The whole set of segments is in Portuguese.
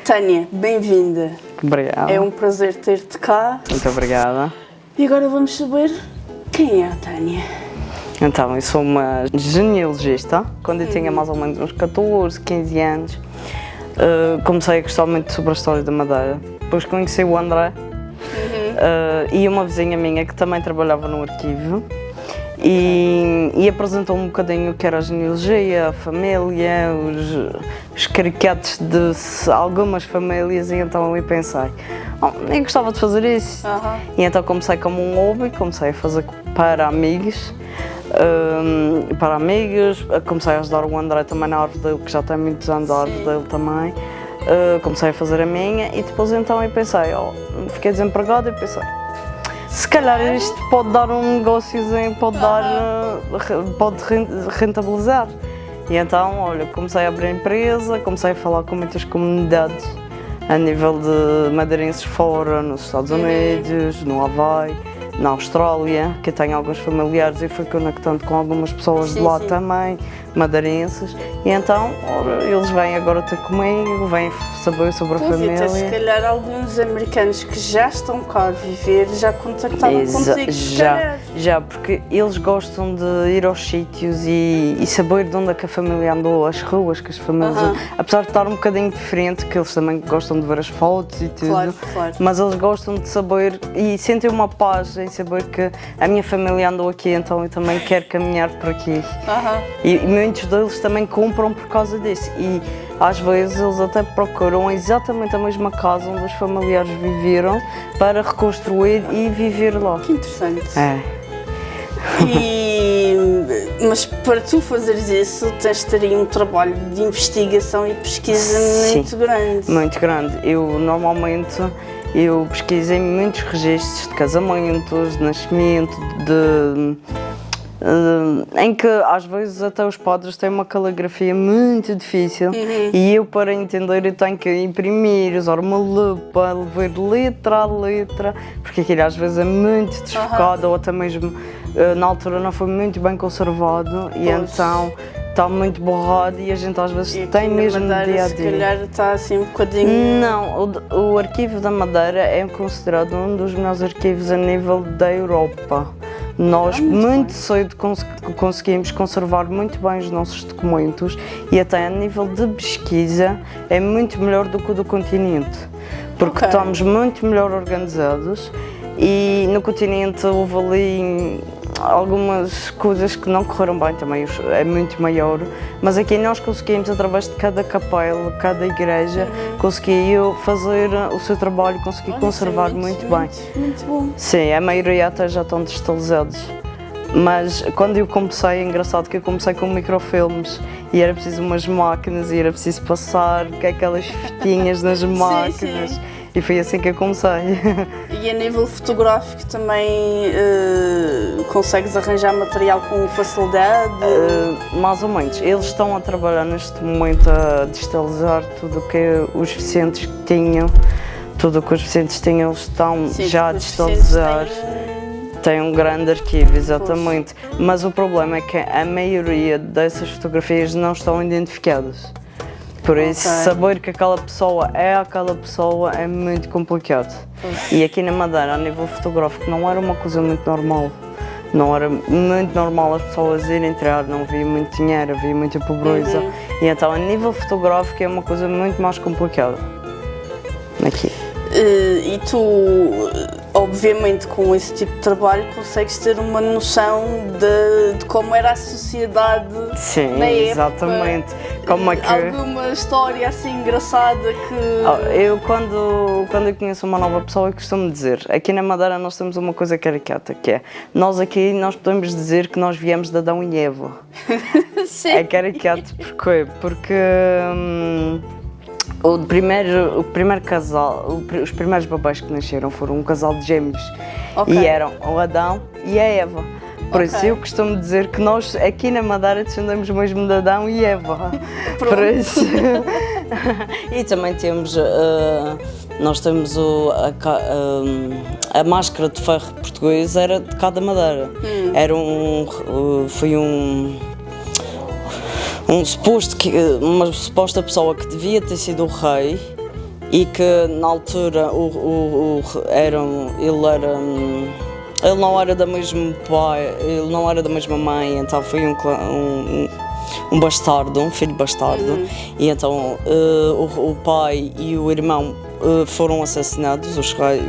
Tânia, bem-vinda. Obrigada. É um prazer ter-te cá. Muito obrigada. E agora vamos saber quem é a Tânia. Então, eu sou uma genealogista. Quando eu tinha mais ou menos uns 14, 15 anos, comecei a gostar muito sobre a história da Madeira. Depois conheci o André e uma vizinha minha que também trabalhava no arquivo e apresentou-me um bocadinho o que era a genealogia, a família, os caricatos de algumas famílias, e então eu pensei, eu gostava de fazer isso. E então comecei como um hobby, comecei a fazer para amigos. Comecei a ajudar o André também na árvore dele, que já tem muitos anos a árvore dele também. Comecei a fazer a minha e depois então eu pensei, fiquei desempregada e pensei, se calhar isto pode dar um negóciozinho, pode rentabilizar. E então, olha, comecei a abrir a empresa, comecei a falar com muitas comunidades a nível de madeirenses fora, nos Estados Unidos, no Havaí, na Austrália, que eu tenho alguns familiares e fui conectando com algumas pessoas de lá também, madeirenses. E então, eles vêm agora ter comigo, vêm saber sobre a família. Se calhar alguns americanos que já estão cá a viver já contactaram contigo. Já, porque eles gostam de ir aos sítios e saber de onde é que a família andou, as ruas que as famílias andam. Apesar de estar um bocadinho diferente, que eles também gostam de ver as fotos e tudo, claro. Mas eles gostam de saber e sentem uma paz em saber que a minha família andou aqui, então eu também quero caminhar por aqui. E muitos deles também compram por causa disso. E às vezes eles até procuram exatamente a mesma casa onde os familiares viveram para reconstruir e viver lá. Que interessante. É. Mas para tu fazeres isso tens de ter um trabalho de investigação e pesquisa muito grande. Muito grande. Eu pesquisei muitos registros de casamentos, de nascimento, em que às vezes até os padres têm uma caligrafia muito difícil e eu, para entender, eu tenho que imprimir, usar uma lupa, ver letra a letra, porque aquilo às vezes é muito desfocado ou até mesmo na altura não foi muito bem conservado e então está muito borrado e a gente às vezes tem mesmo dia a dia. Se calhar está assim um bocadinho... Não, o Arquivo da Madeira é considerado um dos melhores arquivos a nível da Europa. Nós muito cedo conseguimos conservar muito bem os nossos documentos e até a nível de pesquisa é muito melhor do que o do continente, porque estamos muito melhor organizados e no continente houve ali algumas coisas que não correram bem também, é muito maior, mas aqui nós conseguimos, através de cada capela, cada igreja, conseguiu fazer o seu trabalho, conseguiu conservar muito bem. Muito bom. Sim, a maioria até já estão digitalizados, mas quando eu comecei, é engraçado que eu comecei com microfilmes e era preciso umas máquinas e era preciso passar aquelas fitinhas nas máquinas. E foi assim que eu comecei. E a nível fotográfico também consegues arranjar material com facilidade? Mais ou menos. Eles estão a trabalhar neste momento a digitalizar tudo o que os Vicentes tinham. Tudo o que os Vicentes tinham, eles estão já a digitalizar. Tem um grande arquivo, exatamente. Mas o problema é que a maioria dessas fotografias não estão identificadas. Por isso, saber que aquela pessoa é muito complicado. E aqui na Madeira, a nível fotográfico, não era uma coisa muito normal. Não era muito normal as pessoas irem entrar, não havia muito dinheiro, havia muita pobreza. E então, a nível fotográfico, é uma coisa muito mais complicada. Aqui. E tu, obviamente, com esse tipo de trabalho, consegues ter uma noção de como era a sociedade na época. Exatamente. Como é que... Alguma história assim engraçada que... Eu, quando eu conheço uma nova pessoa, eu costumo dizer, aqui na Madeira nós temos uma coisa caricata, que é, nós podemos dizer que nós viemos de Adão e Eva. Sim. É caricato, porquê? Porque... O primeiro casal, os primeiros bebés que nasceram foram um casal de gêmeos e eram o Adão e a Eva. Por isso eu costumo dizer que nós aqui na Madeira descendemos mesmo de Adão e Eva. Por isso. E também temos, nós temos a máscara de ferro portuguesa era de cá da Madeira. Foi um uma suposta pessoa que devia ter sido o rei e que na altura ele não era da mesma pai, ele não era da mesma mãe, então foi um bastardo, um filho bastardo, e então o pai e o irmão foram assassinados, o rei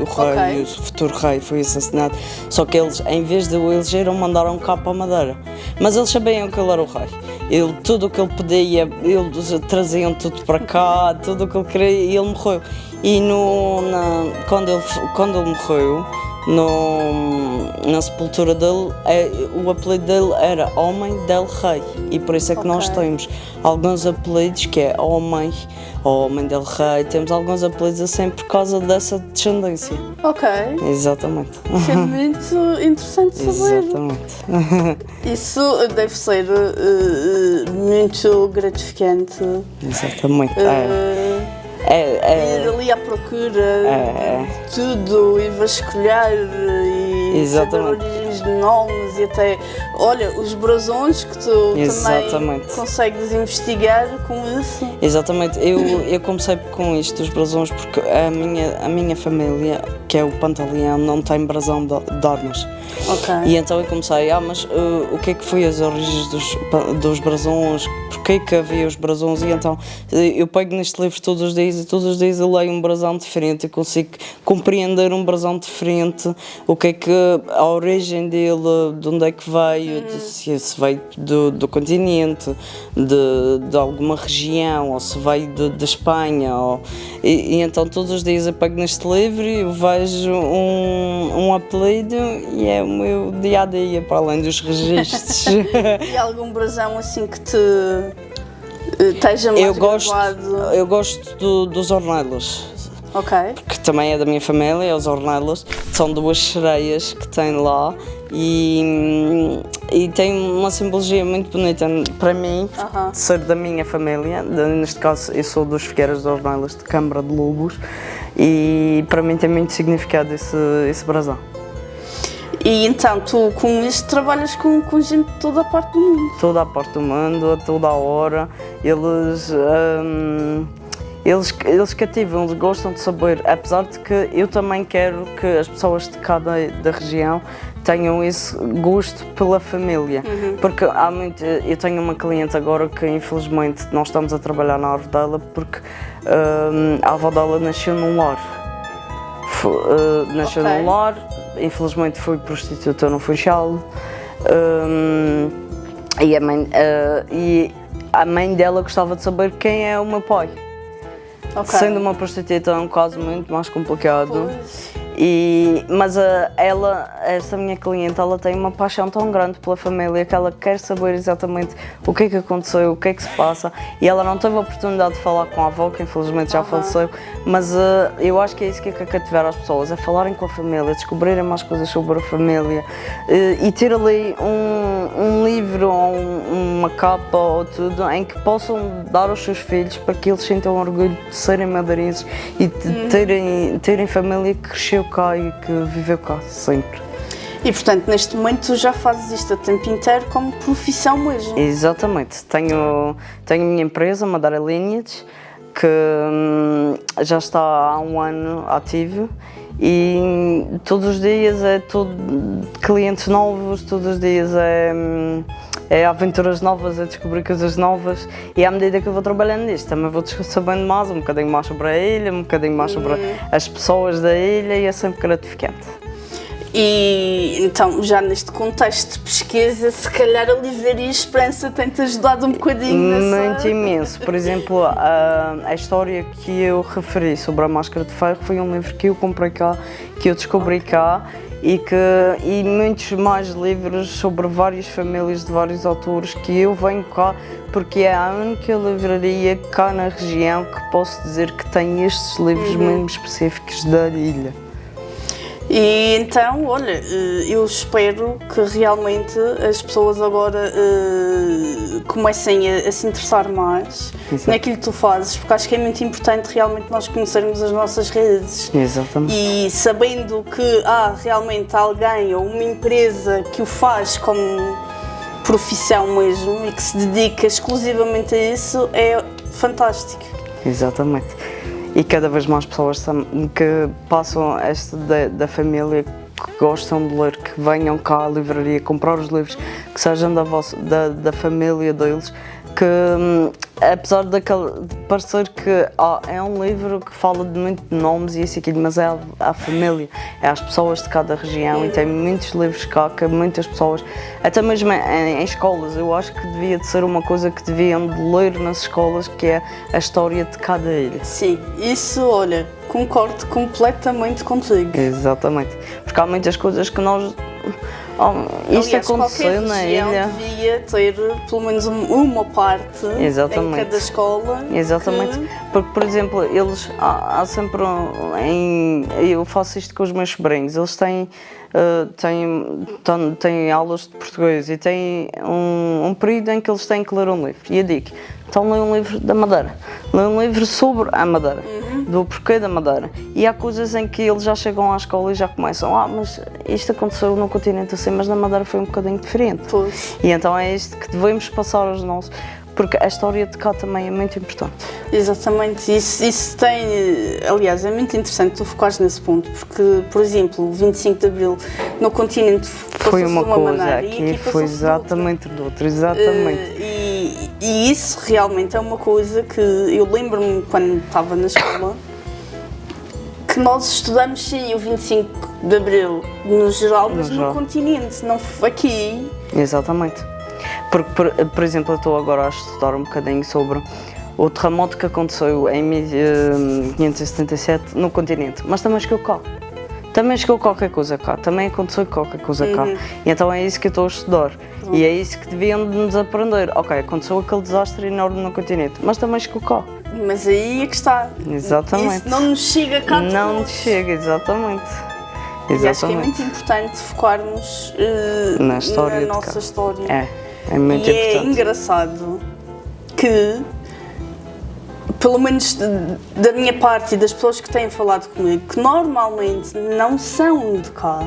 e o futuro rei foi assassinado, só que eles, em vez de o elegeram, mandaram cá para a Madeira. Mas eles sabiam que ele era o rei. Tudo o que ele pedia, eles traziam tudo para cá, tudo o que ele queria, e ele morreu. E quando ele morreu, na sepultura dele, o apelido dele era Homem del Rei, e por isso é que nós temos alguns apelidos que é Homem del Rei, temos alguns apelidos assim por causa dessa descendência. Ok. Exatamente. Isso é muito interessante saber. Exatamente. Isso deve ser muito gratificante. Exatamente. Ir ali à procura de tudo e vasculhar e saber origens de nomes e até, olha, os brasões que tu também consegues investigar com isso. Exatamente, eu comecei com isto, os brasões, porque a minha família, que é o Pantaleão, não tem brasão de armas. E então eu comecei, mas o que é que foi as origens dos brasões, porquê que havia os brasões, e então eu pego neste livro todos os dias e todos os dias eu leio um brasão diferente e consigo compreender um brasão diferente, o que é que a origem dele, de onde é que veio, se veio do continente, de alguma região, ou se veio de Espanha, e então todos os dias eu pego neste livro e vejo um apelido e é o meu dia a dia, para além dos registros. E algum brasão assim que te esteja mais gravado? Eu gosto dos Ornelas. Porque também é da minha família, os Ornelas. São duas sereias que tem lá e tem uma simbologia muito bonita para mim, de ser da minha família. Neste caso, eu sou dos Figueiras de Ornelas, de Câmara de Lobos, e para mim tem muito significado esse brasão. E então, tu com isto trabalhas com gente de toda a parte do mundo? Toda a parte do mundo, a toda a hora. Eles cativam, eles gostam de saber, apesar de que eu também quero que as pessoas de cada da região tenham esse gosto pela família. Porque eu tenho uma cliente agora que infelizmente nós estamos a trabalhar na árvore dela porque a avó dela nasceu num lar. Nasceu num lar, infelizmente foi prostituta no Funchal, e a mãe dela gostava de saber quem é o meu pai. Sendo uma prostituta é um caso muito mais complicado. Mas essa minha cliente, ela tem uma paixão tão grande pela família que ela quer saber exatamente o que é que aconteceu, o que é que se passa, e ela não teve a oportunidade de falar com a avó, que infelizmente já faleceu, mas eu acho que é isso que cativar as pessoas, é falarem com a família, descobrirem mais coisas sobre a família e ter ali um livro ou uma capa ou tudo em que possam dar aos seus filhos para que eles sintam orgulho de serem madeirenses e de terem família que cresceu cá e que viveu cá sempre. E portanto, neste momento tu já fazes isto a tempo inteiro como profissão mesmo? Exatamente. Tenho a minha empresa, Madeira Lineage, que já está há um ano ativo, e todos os dias é tudo clientes novos, todos os dias é aventuras novas, é descobrir coisas novas, e à medida que eu vou trabalhando nisto também vou sabendo mais, um bocadinho mais sobre a ilha, um bocadinho mais sobre as pessoas da ilha, e é sempre gratificante. E então, já neste contexto de pesquisa, se calhar a Livraria Esperança tem-te ajudado um bocadinho nessa... Muito imenso. Por exemplo, a história que eu referi sobre a Máscara de Ferro foi um livro que eu comprei cá, que eu descobri cá, e muitos mais livros sobre várias famílias de vários autores que eu venho cá porque é a única livraria cá na região que posso dizer que tem estes livros mesmo específicos da ilha. E então, olha, eu espero que realmente as pessoas agora comecem a se interessar mais naquilo que tu fazes, porque acho que é muito importante realmente nós conhecermos as nossas redes. Exatamente. E sabendo que há realmente alguém ou uma empresa que o faz profissão mesmo e que se dedica exclusivamente a isso é fantástico. Exatamente. E cada vez mais pessoas que passam esta da família, que gostam de ler, que venham cá à livraria comprar os livros, que sejam da família deles, que apesar de parecer que é um livro que fala de muito de nomes e isso e aquilo, mas é a família, é as pessoas de cada região e tem muitos livros cá que muitas pessoas, até mesmo em escolas, eu acho que devia de ser uma coisa que deviam de ler nas escolas, que é a história de cada ilha. Sim, isso, olha, concordo completamente contigo. Exatamente, porque há muitas coisas que nós... isto aconteceu na ilha. Devia ter pelo menos uma parte Exatamente. em cada escola. Exatamente, porque, por exemplo, eles há sempre eu faço isto com os meus sobrinhos, eles têm aulas de português e têm um período em que eles têm que ler um livro. E eu digo, então lê um livro da Madeira, lê um livro sobre a Madeira, do porquê da Madeira. E há coisas em que eles já chegam à escola e já começam, mas isto aconteceu no continente assim, mas na Madeira foi um bocadinho diferente. Pois. E então é isto que devemos passar aos nossos, porque a história de cá também é muito importante. Exatamente, isso tem, aliás, é muito interessante tu focares nesse ponto, porque, por exemplo, o 25 de Abril no continente foi uma coisa, maneira, aqui foi exatamente de outra, exatamente. E isso realmente é uma coisa que eu lembro-me quando estava na escola, que nós estudamos sim o 25 de Abril no geral, mas no continente, não aqui. Exatamente. Porque, por exemplo, eu estou agora a estudar um bocadinho sobre o terremoto que aconteceu em 1577 no continente, mas também chegou cá. Também chegou qualquer coisa cá, também aconteceu qualquer coisa cá. E então é isso que eu estou a estudar. E é isso que deviam de nos aprender. Ok, aconteceu aquele desastre enorme no continente, mas também chegou cá. Mas aí é que está. Exatamente. Isso não nos chega cá. Não nos chega, exatamente. E acho que é muito importante focarmos na nossa história. É muito importante. É engraçado que, pelo menos da minha parte e das pessoas que têm falado comigo, que normalmente não são de cá,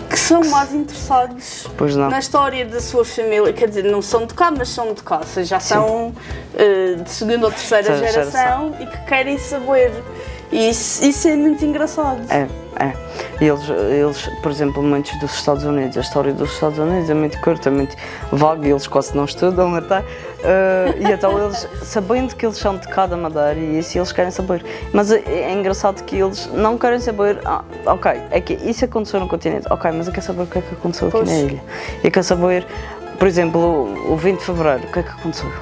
que são mais interessados na história da sua família, quer dizer, não são de cá, mas são de cá, ou seja, já são de segunda ou terceira geração e que querem saber. E isso é muito engraçado. É. Eles, por exemplo, muitos dos Estados Unidos, a história dos Estados Unidos é muito curta, é muito vaga, eles quase não estudam até. E então eles, sabendo que eles são de cada Madeira e isso, eles querem saber. Mas é engraçado que eles não querem saber, ok, é que isso aconteceu no continente, ok, mas eu quero saber o que é que aconteceu aqui na ilha. Eu quero saber, por exemplo, o 20 de Fevereiro, o que é que aconteceu?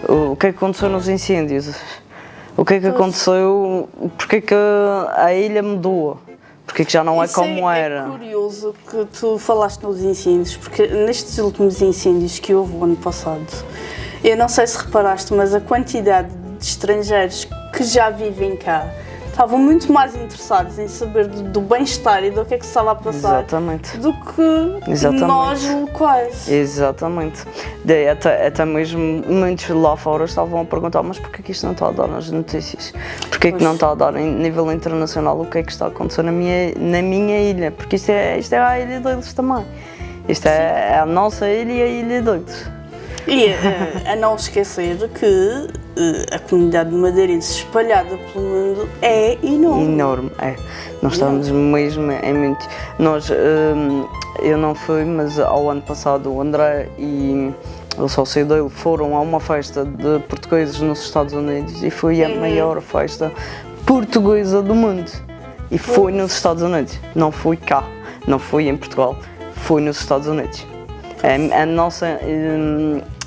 O que é que aconteceu nos incêndios? O que é que aconteceu? Porque é que a ilha mudou? Porque é que já não é como era? É curioso que tu falaste nos incêndios, porque nestes últimos incêndios que houve o ano passado, eu não sei se reparaste, mas a quantidade de estrangeiros que já vivem cá estavam muito mais interessados em saber do bem-estar e do que é que se estava a passar do que nós locais. Exatamente. Até mesmo muitos lá fora estavam a perguntar, mas porquê que isto não está a dar nas notícias? Porquê que não está a dar em nível internacional o que é que está a acontecer na minha ilha? Porque isto é a ilha deles também. Isto é a nossa ilha e a ilha deles. E a não esquecer que a comunidade madeirense espalhada pelo mundo é enorme. Enorme, é. Nós estamos mesmo em muito... Eu não fui, mas ao ano passado o André e o sócio dele foram a uma festa de portugueses nos Estados Unidos e foi a maior festa portuguesa do mundo. E foi nos Estados Unidos, não fui cá, não fui em Portugal, fui nos Estados Unidos. A nossa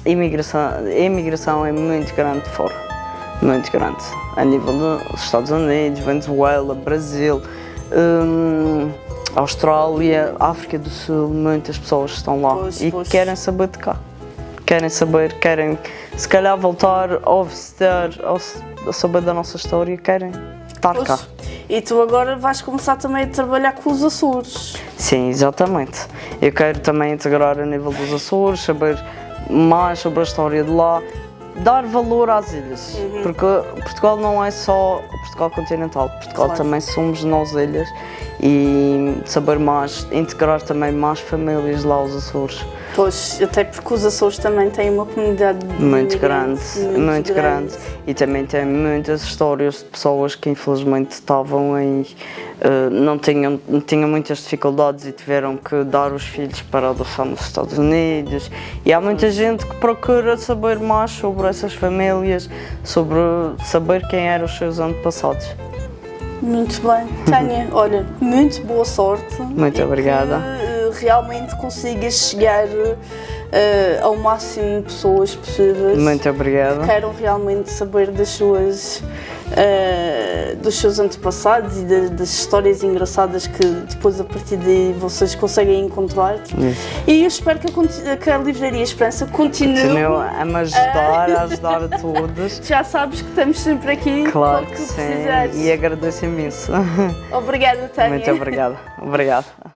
imigração é muito grande fora, muito grande, a nível dos Estados Unidos, Venezuela, Brasil, Austrália, África do Sul, muitas pessoas estão lá querem saber de cá, querem se calhar voltar ou visitar, ou saber da nossa história, querem estar cá. E tu agora vais começar também a trabalhar com os Açores. Sim, exatamente. Eu quero também integrar a nível dos Açores, saber mais sobre a história de lá. dar valor às ilhas, porque Portugal não é só Portugal continental, Portugal também somos nós ilhas, e saber mais, integrar também mais famílias lá aos Açores. Pois, até porque os Açores também têm uma comunidade muito grande, muito grande, e também tem muitas histórias de pessoas que infelizmente estavam em, não tinham muitas dificuldades e tiveram que dar os filhos para adoção nos Estados Unidos, e há muita gente que procura saber mais sobre essas famílias, sobre saber quem eram os seus antepassados. Muito bem. Tânia, olha, muito boa sorte. Muito obrigada. Que realmente consigas chegar ao máximo de pessoas possíveis. Muito obrigada. Que queiram realmente saber dos seus antepassados e das histórias engraçadas que depois a partir daí vocês conseguem encontrar. E eu espero que a Livraria Esperança continue a me ajudar, a ajudar a todos. Já sabes que estamos sempre aqui. Claro que sim, e agradeço imenso. Obrigada, Tânia. Muito obrigada. Obrigado.